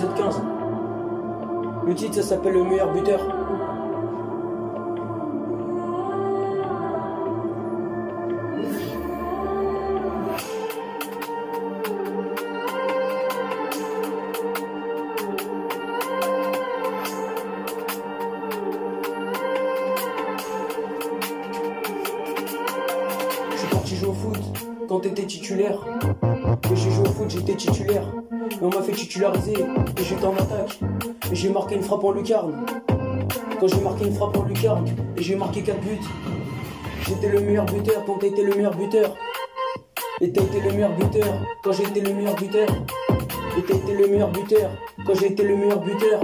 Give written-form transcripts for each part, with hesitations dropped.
l'épisode 15. Le titre, ça s'appelle Le meilleur buteur. Je suis parti jouer au foot quand t'étais titulaire. Et j'ai joué au foot, j'étais titulaire. Et on m'a fait titulariser et j'étais en attaque. Et j'ai marqué une frappe en lucarne. Quand j'ai marqué une frappe en lucarne et j'ai marqué 4 buts. J'étais le meilleur buteur quand t'as été le meilleur buteur. Et t'as été le meilleur buteur quand j'ai été le meilleur buteur. Et t'as été le meilleur buteur quand j'ai été le meilleur buteur.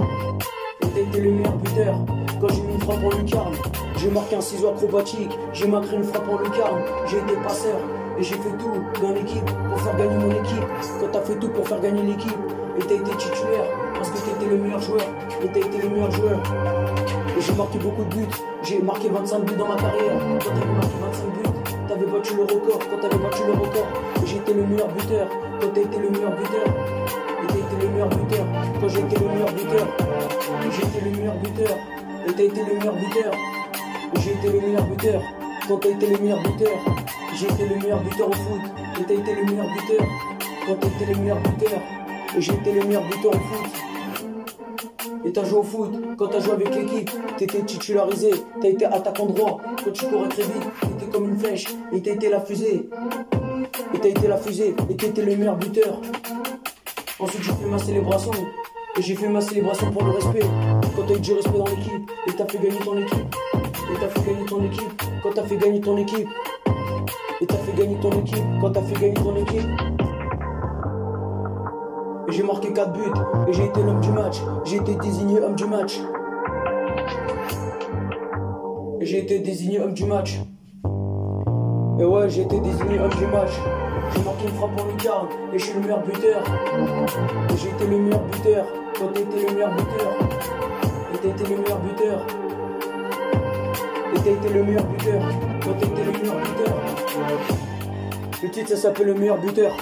Et t'as été le meilleur buteur quand j'ai mis une frappe en lucarne. J'ai marqué un ciseau acrobatique, j'ai marqué une frappe en lucarne. J'ai été passeur et j'ai fait tout dans l'équipe pour faire gagner mon équipe. Quand t'as fait tout pour faire gagner l'équipe et t'as été titulaire parce que t'étais le meilleur joueur. Et t'as été le meilleur joueur. Et j'ai marqué beaucoup de buts, j'ai marqué 25 buts dans ma carrière. Quand t'avais marqué 25 buts, t'avais battu le record. Quand t'avais battu le record, et j'ai été le meilleur buteur. Quand t'as été le meilleur buteur, et t'as été le meilleur buteur. Quand j'ai été le meilleur buteur, et j'ai été le meilleur buteur. Et t'as été le meilleur buteur, et j'ai été le meilleur buteur. Quand t'as été le meilleur buteur, j'ai été le meilleur buteur au foot. Et t'as été le meilleur buteur. Quand t'as été le meilleur buteur, et j'ai été le meilleur buteur au foot. Et t'as joué au foot, quand t'as joué avec l'équipe, t'étais titularisé, t'as été attaquant droit, quand tu courais très vite, t'étais comme une flèche, et t'as été la fusée. Et t'as été la fusée, et t'étais le meilleur buteur. Ensuite j'ai fait ma célébration, et j'ai fait ma célébration pour le respect. Quand t'as eu du respect dans l'équipe, et t'as fait gagner ton équipe. Et t'as fait gagner ton équipe, quand t'as fait gagner ton équipe. Et t'as fait gagner ton équipe, quand t'as fait gagner ton équipe. Et j'ai marqué 4 buts, et j'ai été l'homme du match. J'ai été désigné homme du match. Et j'ai été désigné homme du match. Et ouais, j'ai été désigné homme du match. J'ai marqué une frappe en lucarne, et je suis le meilleur buteur. Et j'ai été le meilleur buteur, quand t'as été le meilleur buteur. Et t'as été le meilleur buteur. Et t'as été le meilleur buteur, quand t'as été le meilleur buteur. Le titre, ça s'appelle Le meilleur buteur.